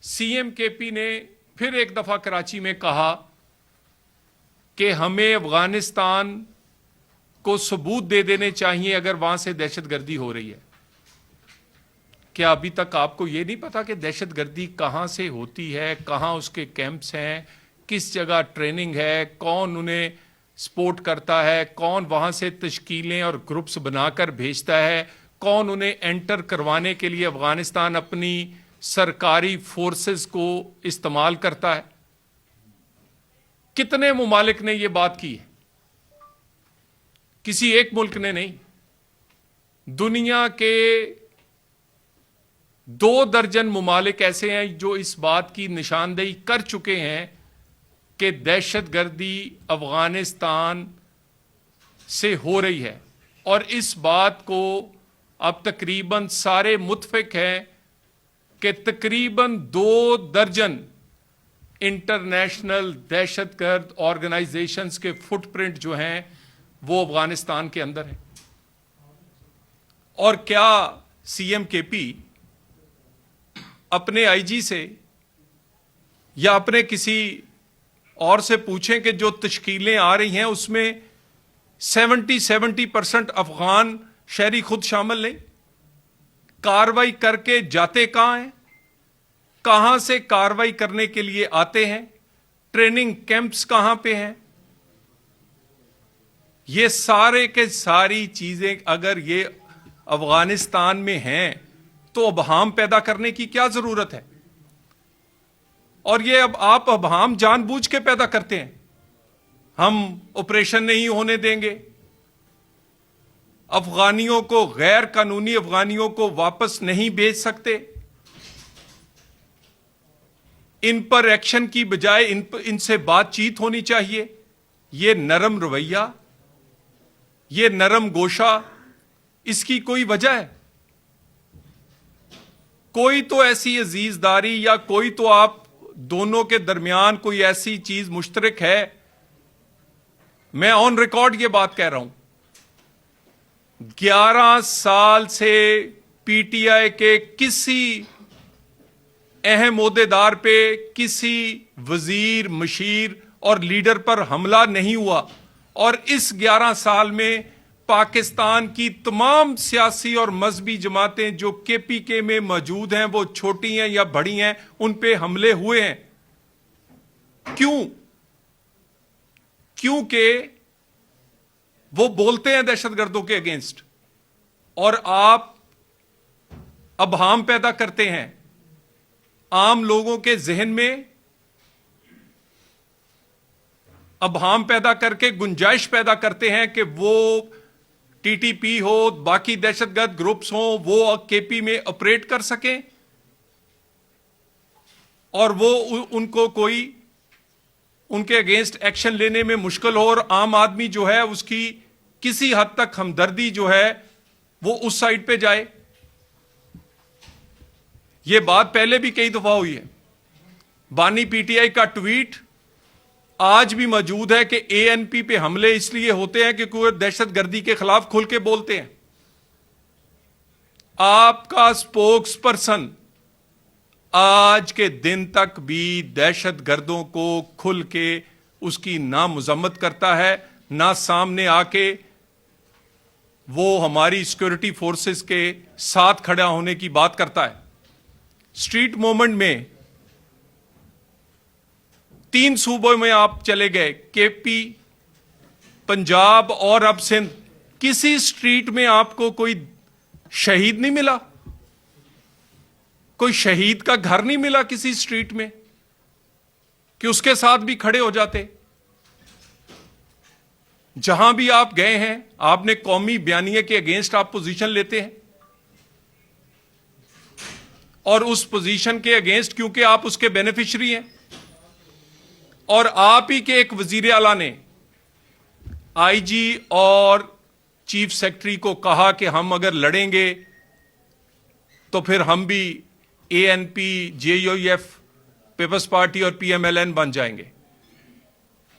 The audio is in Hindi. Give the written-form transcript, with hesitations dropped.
सीएम केपी ने फिर एक दफा कराची में कहा कि हमें अफगानिस्तान को सबूत दे देने चाहिए अगर वहां से दहशतगर्दी हो रही है। क्या अभी तक आपको यह नहीं पता कि दहशतगर्दी कहां से होती है, कहां उसके कैंप्स हैं, किस जगह ट्रेनिंग है, कौन उन्हें सपोर्ट करता है, कौन वहां से तश्कीलें और ग्रुप्स बनाकर भेजता है, कौन उन्हें एंटर करवाने के लिए अफगानिस्तान अपनी सरकारी फोर्सेस को इस्तेमाल करता है। कितने मुमालिक ने यह बात की है? किसी एक मुल्क ने नहीं। दुनिया के 2 दर्जन मुमालिक ऐसे हैं जो इस बात की निशानदेही कर चुके हैं कि दहशतगर्दी अफगानिस्तान से हो रही है, और इस बात को अब तकरीबन सारे मुत्फिक हैं कि तकरीबन 2 दर्जन इंटरनेशनल दहशतगर्द ऑर्गेनाइजेशंस के फुटप्रिंट जो हैं वो अफगानिस्तान के अंदर है। और क्या सीएम केपी अपने आईजी से या अपने किसी और से पूछें कि जो तश्कीलें आ रही हैं उसमें 70% अफगान शहरी खुद शामिल नहीं? कार्रवाई करके जाते कहां हैं, कहां से कार्रवाई करने के लिए आते हैं, ट्रेनिंग कैंप्स कहां पे हैं? ये सारे के सारी चीजें अगर ये अफगानिस्तान में हैं तो अबहाम पैदा करने की क्या जरूरत है? और ये अब आप अबहाम जानबूझ के पैदा करते हैं। हम ऑपरेशन नहीं होने देंगे, अफगानियों को, गैर कानूनी अफगानियों को वापस नहीं भेज सकते, इन पर एक्शन की बजाय इनसे बातचीत होनी चाहिए। ये नरम रवैया, ये नरम गोशा, इसकी कोई वजह है? कोई तो ऐसी अजीजदारी या कोई तो आप दोनों के दरमियान कोई ऐसी चीज मुश्तरक है। मैं ऑन रिकॉर्ड ये बात कह रहा हूं, 11 साल से पीटीआई के किसी अहम ओहदेदार पे, किसी वजीर, मशीर और लीडर पर हमला नहीं हुआ, और इस 11 साल में पाकिस्तान की तमाम सियासी और मजहबी जमातें जो केपीके में मौजूद हैं, वो छोटी हैं या बड़ी हैं, उन पे हमले हुए हैं। क्यों? क्योंकि वो बोलते हैं दहशतगर्दों के अगेंस्ट, और आप अबहाम पैदा करते हैं आम लोगों के जहन में, अबहाम पैदा करके गुंजाइश पैदा करते हैं कि वो टीटीपी हो, बाकी दहशतगर्द ग्रुप्स हो, वो केपी में ऑपरेट कर सकें और वो उनको कोई उनके अगेंस्ट एक्शन लेने में मुश्किल हो, और आम आदमी जो है उसकी किसी हद तक हमदर्दी जो है वो उस साइड पे जाए। ये बात पहले भी कई दफा हुई है। बानी पीटीआई का ट्वीट आज भी मौजूद है कि एएनपी पे हमले इसलिए होते हैं क्योंकि वो दहशतगर्दी के खिलाफ खुल के बोलते हैं। आपका स्पोक्स पर्सन आज के दिन तक भी दहशतगर्दों को खुल के उसकी ना मजम्मत करता है, ना सामने आके वो हमारी सिक्योरिटी फोर्सेस के साथ खड़ा होने की बात करता है। स्ट्रीट मूवमेंट में 3 सूबों में आप चले गए, केपी, पंजाब और अब सिंध, किसी स्ट्रीट में आपको कोई शहीद नहीं मिला, कोई शहीद का घर नहीं मिला किसी स्ट्रीट में कि उसके साथ भी खड़े हो जाते। जहां भी आप गए हैं, आपने कौमी बयानिए के अगेंस्ट आप पोजीशन लेते हैं, और उस पोजीशन के अगेंस्ट क्योंकि आप उसके बेनिफिशियरी हैं, और आप ही के एक वजीर आला ने आईजी और चीफ सेक्रेटरी को कहा कि हम अगर लड़ेंगे तो फिर हम भी एएनपी, जेयूएफ, पीपल्स पार्टी और पीएमएलएन बन जाएंगे।